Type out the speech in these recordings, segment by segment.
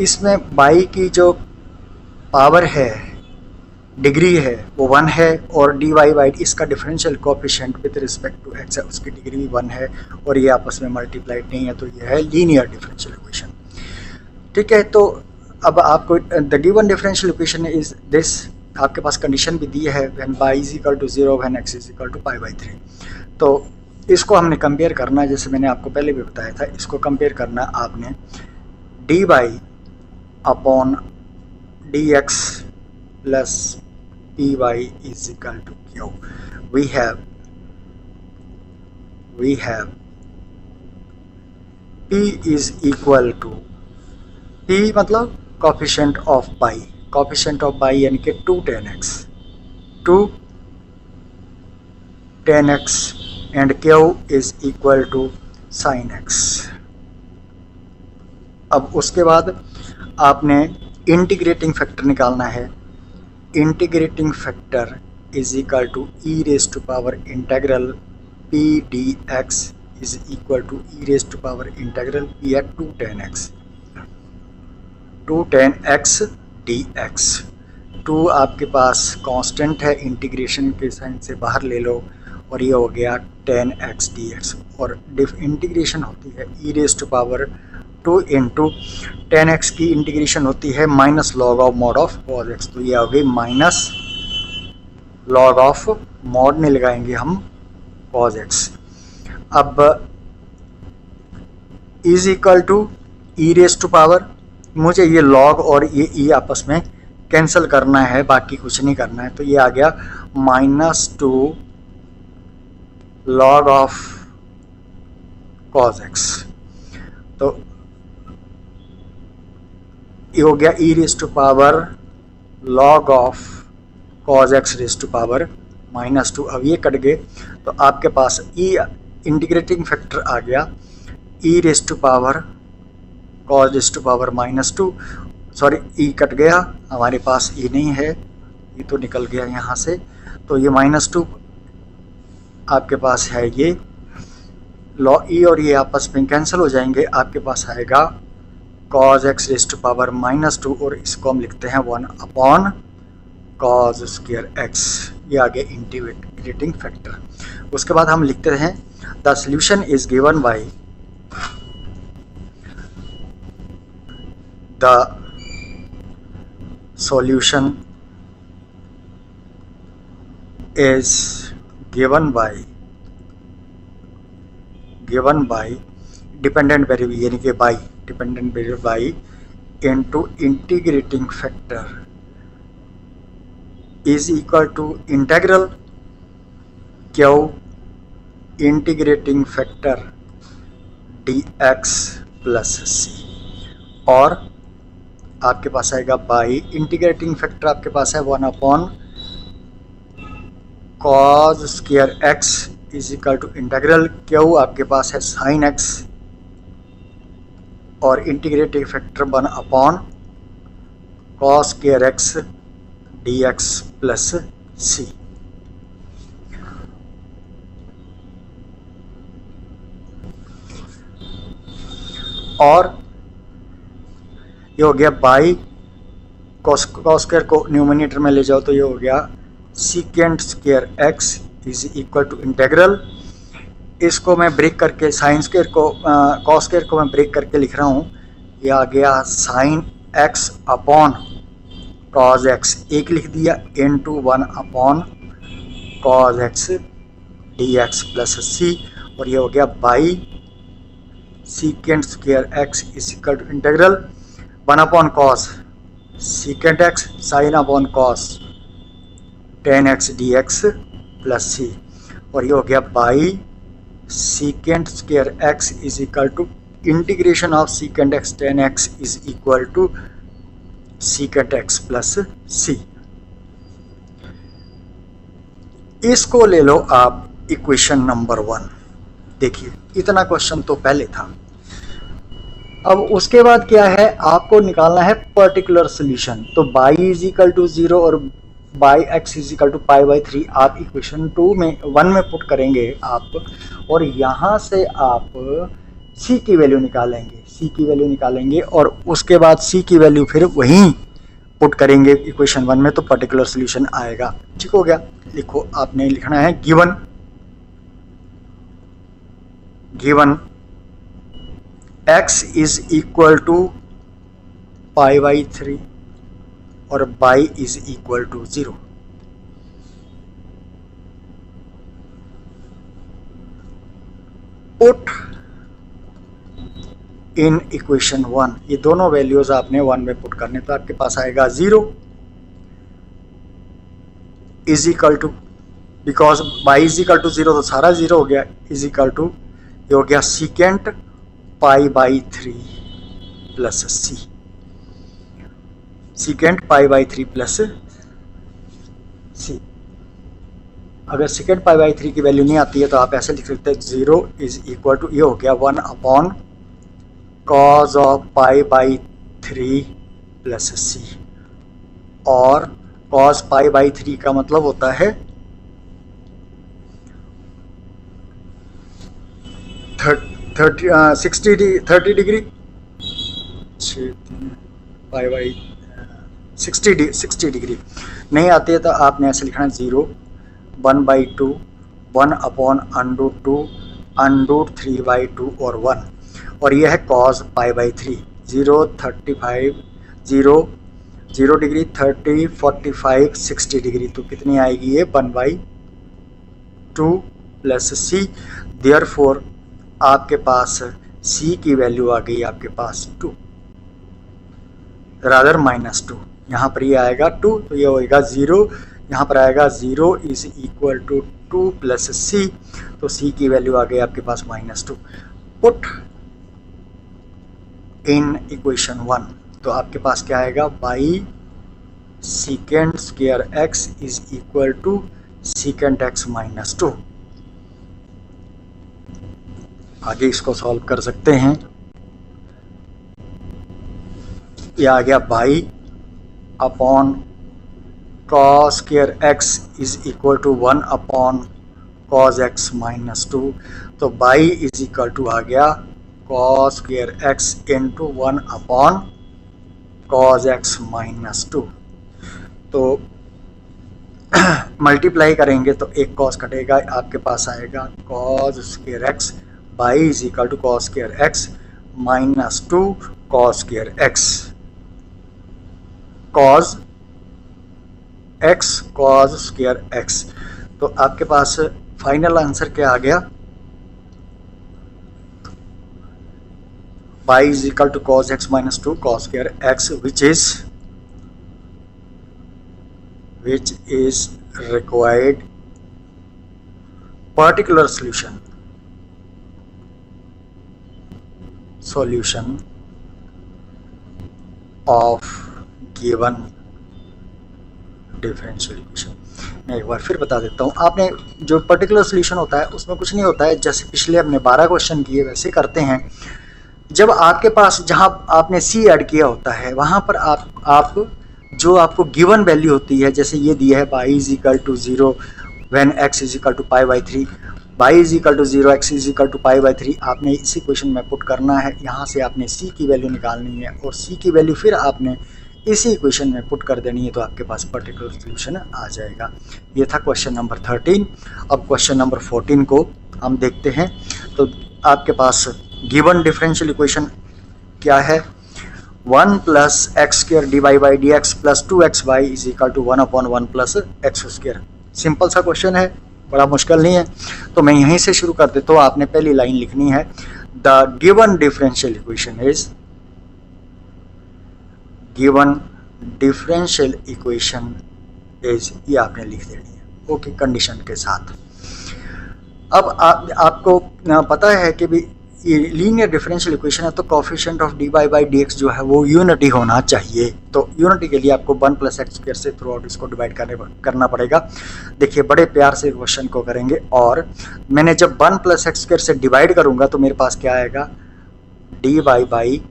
इसमें बाई की जो पावर है, डिग्री है, वो 1 है और dy बाई इसका differential coefficient with respect to x है, उसकी डिग्री भी 1 है और ये आपस में मल्टीप्लाइड नहीं है, तो ये है लीनियर डिफरेंशियल इक्वेशन। ठीक है, तो अब आपको the given differential equation is this, आपके पास कंडीशन भी दी है when y is equal to 0 when x is equal to pi by 3। तो इसको हमने कंपेयर करना है, जैसे मैंने आपको पहले भी बताया था, इसको कंपेयर करना आपने dy upon dx plus py is equal to q। we have p is equal to, p मतलब coefficient of by, coefficient of by यानी कि 2 tan x and q is equal to sin x। अब उसके बाद आपने integrating factor निकालना है। Integrating factor is equal to e raise to power integral p d x is equal to e raise to power integral p at 2 tan x dx। 2 आपके पास constant है, integration के साइन से बाहर ले लो और ये हो गया tan x dx, और इंटीग्रेशन होती है e raise to power 2 into tan x की इंटीग्रेशन होती है minus log of mod of cos x, तो ये हो गई माइनस लॉग ऑफ मॉड में लगाएंगे हम cos x। अब is equal to e raise to power, मुझे ये लॉग और ये ई आपस में कैंसिल करना है, बाकी कुछ नहीं करना है, तो ये आ गया -2 लॉग ऑफ cos x। तो ये हो गया e raise to power log of cos x raise to power -2। अब ये कट गए तो आपके पास ई इंटीग्रेटिंग फैक्टर आ गया e raise to power cos raise to power -2, sorry e cut गया, हमारे पास ई नहीं है, ये तो निकल गया यहाँ से, तो ये -2 आपके पास है, ये लॉ ई और ये आपस में कैंसिल हो जाएंगे, आपके पास आएगा cos x raise to power -2 और इसको हम लिखते हैं 1 अपॉन cos स्क्वायर x, ये आ गया इंटीग्रेटिंग फैक्टर। उसके बाद हम लिखते हैं the solution is given by the solution is given by dependent variable यानी कि y dependent variable y into integrating factor is equal to integral Q integrating factor dx plus सी, और आपके पास आएगा बाई इंटीग्रेटिंग फैक्टर आपके पास है 1 upon cos square x is equal to integral Q आपके पास है sin x, और integrating factor 1 upon cos square x dx plus सी। और ये हो गया बाई cos स्क्वायर को न्यूमरेटर में ले जाओ तो ये हो गया secant square x is equal to integral, इसको मैं ब्रेक करके साइन स्क्वायर को cos स्क्वायर को मैं ब्रेक करके लिख रहा हूँ, ये आ गया sine x upon cos x, एक लिख दिया into 1 upon cos x dx plus सी, और ये हो गया y secant square x is equal to integral 1 upon cos secant x sine upon cos tan x dx plus सी, और ये हो गया y secant square x is equal to integration of secant x tan x is equal to secant x plus C. इसको ले लो आप equation number 1। देखिए इतना question तो पहले था, अब उसके बाद क्या है, आपको निकालना है पर्टिकुलर सोल्यूशन। तो y इज इक्वल टू 0 और by x is equal to pi by 3 आप इक्वेशन 1 में पुट करेंगे आप, और यहाँ से आप c की वैल्यू निकालेंगे। c सी की वैल्यू निकालेंगे और उसके बाद सी की वैल्यू फिर वहीं पुट करेंगे इक्वेशन 1 में, तो पर्टिकुलर सोल्यूशन आएगा। ठीक हो गया। लिखो, आपने लिखना है given x is equal to pi by 3 और y is equal to 0। Put in equation 1, ये दोनों वैल्यूज आपने 1 में पुट करने, तो आपके पास आएगा 0 is equal to, because y is equal to 0 तो सारा 0 हो गया, इज इक्वल टू ये हो गया secant pi by 3 plus C, secant pi by 3 plus C. अगर सेकेंड पाई बाई 3 की वैल्यू नहीं आती है तो आप ऐसे लिख सकते हैं 0 इज इक्वल टू, ये हो गया 1 upon cos of pi by 3 plus सी, और कॉस पाई बाई 3 का मतलब होता है 30 डिग्री, पाई बाई 60 डिग्री। नहीं आती है तो आपने ऐसे लिखना 0 1/2 1 अपॉन √2 √3/2 और 1, और यह है cos pi by 3 0 degree 30 45 60 degree, तो कितनी आएगी ये 1/2 प्लस सी। देयरफॉर आपके पास सी की वैल्यू आ गई आपके पास 2 रादर -2, यहाँ पर ये आएगा 2 तो ये होएगा 0, यहाँ पर आएगा 0 is equal to 2 plus C, तो सी की वैल्यू आ गई आपके पास -2। पुट इन इक्वेशन 1, तो आपके पास क्या आएगा y secant square x is equal to secant x -2। आगे इसको सॉल्व कर सकते हैं। ये आ गया y upon cos square x is equal to 1 upon cos x -2, तो y इज इक्वल टू आ गया cos square x into 1 upon cos x -2। तो मल्टीप्लाई करेंगे तो एक कॉस कटेगा, आपके पास आएगा cos square x, y is equal to cos square x -2 cos square x, cos square x। तो आपके पास फाइनल आंसर क्या आ गया, y is equal to cos x minus 2 cos square x, which is required particular solution of given differential equation. मैं एक बार फिर बता देता हूँ, आपने जो पर्टिकुलर सोल्यूशन होता है उसमें कुछ नहीं होता है, जैसे पिछले हमने 12 क्वेश्चन किए वैसे करते हैं। जब आपके पास जहाँ आपने सी ऐड किया होता है वहाँ पर आप जो आपको गिवन वैल्यू होती है, जैसे ये दिया है y is equal to 0 when x is equal to pi by 3, y is equal to 0 x is equal to pi by 3, आपने इसी क्वेश्चन में पुट करना है। यहाँ से आपने c की वैल्यू निकालनी है और c की वैल्यू फिर आपने इसी इक्वेशन में पुट कर देनी है, तो आपके पास पर्टिकुलर सोल्यूशन आ जाएगा। ये था क्वेश्चन नंबर 13। अब क्वेश्चन नंबर 14 को हम देखते हैं। तो आपके पास गिवन डिफरेंशियल इक्वेशन क्या है, 1 plus x square d y by d x plus 2xy is equal to 1 upon 1 plus x square. Simple सा क्वेश्चन है, बड़ा मुश्किल नहीं है। तो मैं यहीं से शुरू कर देता हूँ। आपने पहली लाइन लिखनी है, the given differential equation is, given differential equation is, ये आपने लिख देनी है ओके, कंडीशन के साथ। अब आपको पता है कि भी ये लीनियर डिफरेंशियल इक्वेशन है, तो coefficient of d y by d x जो है वो यूनिटी होना चाहिए। तो यूनिटी के लिए आपको 1 प्लस एक्स स्क्वायर से थ्रू आउट इसको डिवाइड करना पड़ेगा। देखिए बड़े प्यार से क्वेश्चन को करेंगे, और मैंने जब 1 प्लस एक्स स्क्वायर से डिवाइड करूंगा तो मेरे पास क्या आएगा, d y by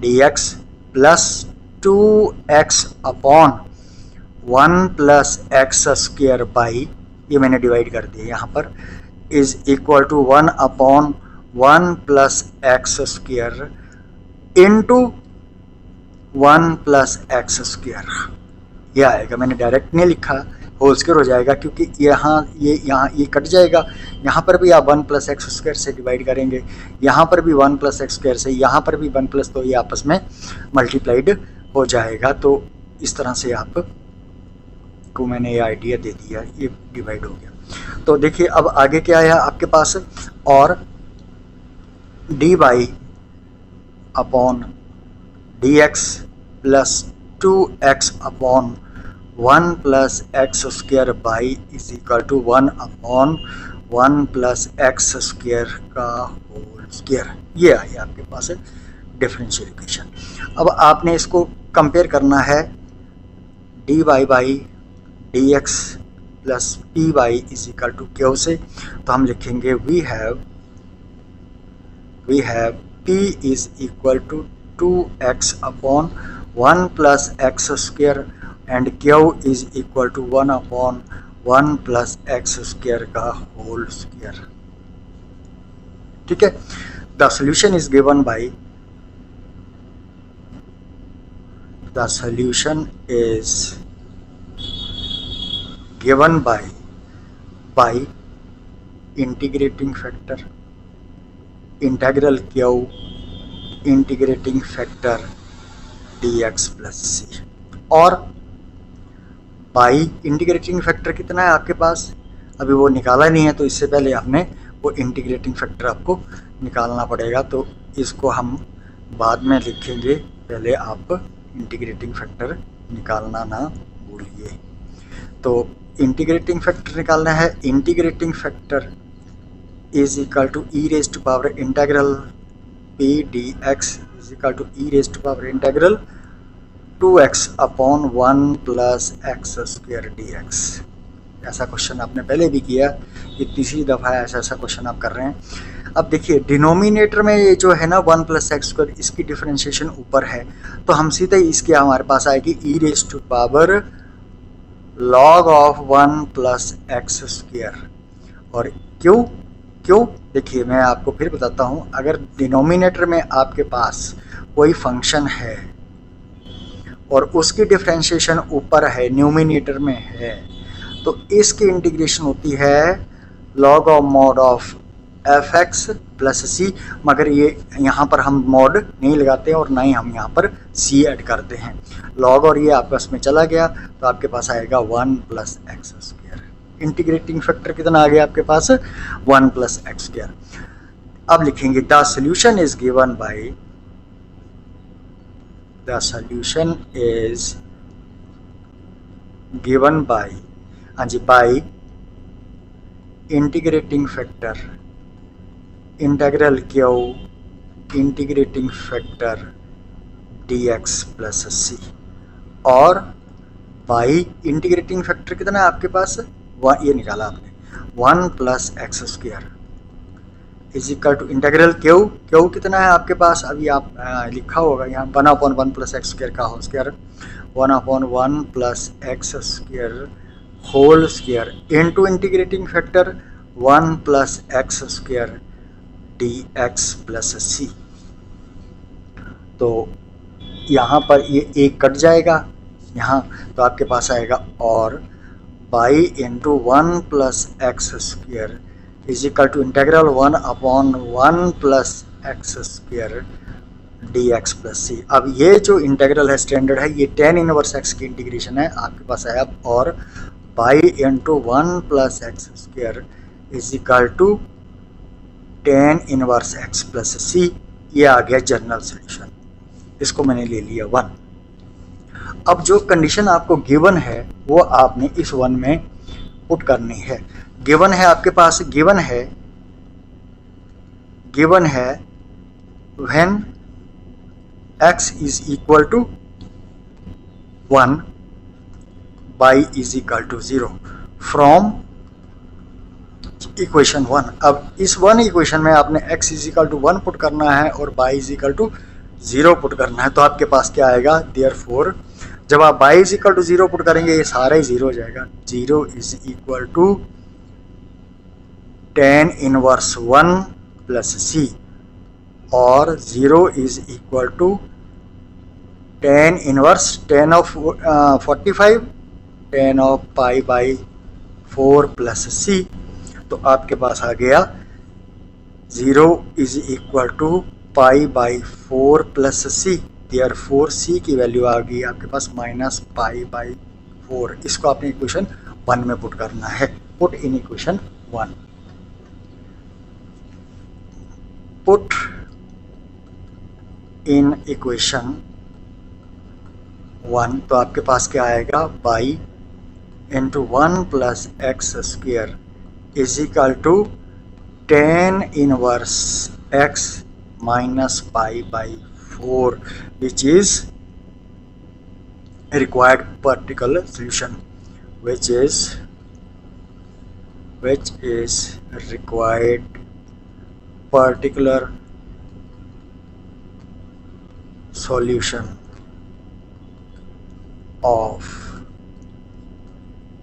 d x plus 2x upon 1 plus x square by, ये मैंने डिवाइड कर दिया यहाँ पर, is equal to 1 upon 1 plus x square into 1 plus x square, ये आएगा। मैंने डायरेक्ट नहीं लिखा, होल स्क्वायर हो जाएगा क्योंकि यहाँ ये कट जाएगा। यहाँ पर भी आप 1 प्लस एक्स स्क्वायर से डिवाइड करेंगे, यहाँ पर भी 1 प्लस एक्स स्क्वायर से, यहाँ पर भी 1 प्लस, तो ये आपस में मल्टीप्लाइड हो जाएगा। तो इस तरह से आप को मैंने ये आइडिया दे दिया, ये डिवाइड हो गया। तो देखिए अब आगे क्या आया आपके पास, और d y upon d x plus 2x upon 1 plus x square by is equal to 1 upon 1 plus x square का होल स्क्वायर। ये आई आपके पास डिफरेंशियल इक्वेशन। अब आपने इसको कंपेयर करना है d y by d x plus p y is equal to q से। तो हम लिखेंगे we have p is equal to 2x upon 1 plus x square and q is equal to 1 upon 1 plus x square का whole square. ठीक है। The solution is given by, the solution is given by integrating factor integral q integrating factor dx plus c। और by integrating factor कितना है आपके पास, अभी वो निकाला नहीं है, तो इससे पहले आपने वो इंटीग्रेटिंग फैक्टर आपको निकालना पड़ेगा। तो इसको हम बाद में लिखेंगे, पहले आप इंटीग्रेटिंग फैक्टर निकालना ना भूलिए। तो इंटीग्रेटिंग फैक्टर निकालना है, integrating factor is equal to e raise to power integral p d x is equal to e raise to power integral 2x upon 1 plus x square d x. ऐसा question आपने पहले भी किया, ये तीसरी दफ़ा ऐसा क्वेश्चन आप कर रहे हैं। अब देखिए डिनोमिनेटर में ये जो है ना 1 प्लस एक्स स्क्वायर, इसकी डिफरेंशिएशन ऊपर है, तो हम सीधे इसके हमारे पास आएगी e raise to power log of 1 plus x square. और क्यों देखिए मैं आपको फिर बताता हूँ, अगर डिनोमिनेटर में आपके पास कोई फंक्शन है और उसकी डिफरेंशिएशन ऊपर है, न्यूमिनेटर में है, तो इसकी इंटीग्रेशन होती है log of mod of f x plus C. मगर ये यहाँ पर हम मॉड नहीं लगाते और ना ही हम यहाँ पर सी ऐड करते हैं। log और ये आपस में चला गया, तो आपके पास आएगा 1 plus x square. Integrating factor कितना आ गया आपके पास, 1 प्लस एक्स स्क्वायर। अब लिखेंगे the solution is given bye, the solution is given by, हाँ जी, by integrating factor integral q integrating factor dx plus c। और by integrating factor कितना है आपके पास, ये निकाला आपने 1 plus x square is equal to integral q कितना है आपके पास, अभी आप लिखा होगा यहाँ 1 अपॉन 1 प्लस एक्स स्क्वायर का whole square, 1 upon 1 plus x square whole square into integrating factor 1 plus x square d x plus C. तो यहाँ पर ये एक कट जाएगा यहाँ, तो आपके पास आएगा और y into 1 plus x square is equal to integral 1 upon 1 plus x square d x plus C. अब ये जो इंटीग्रल है स्टैंडर्ड है, ये tan इनवर्स एक्स की इंटीग्रेशन है आपके पास आया, और y into 1 plus x square is equal to tan inverse x plus C. ये आ गया जनरल सोल्यूशन, इसको मैंने ले लिया 1। अब जो कंडीशन आपको गिवन है वो आपने इस 1 में पुट करनी है। गिवन है आपके पास, गिवन है when x is equal to 1 y is equal to 0 from equation 1। अब इस 1 इक्वेशन में आपने x is equal to 1 put करना है और y is equal to 0 put करना है, तो आपके पास क्या आएगा, देयरफॉर जब आप y is equal to 0 put करेंगे ये सारा ही 0 हो जाएगा। 0 is equal to tan inverse 1 plus सी, और 0 is equal to tan inverse tan of 45 tan of pi by 4 plus C. तो आपके पास आ गया 0 is equal to pi by 4 plus C. Therefore C की वैल्यू आ गई आपके पास माइनस पाई बाई 4। इसको आपने इक्वेशन 1 में पुट करना है। Put in equation 1, put in equation 1। तो आपके पास क्या आएगा, by into 1 plus x square is equal to tan inverse x minus pi by 4 which is required particular solution, which is required particular solution of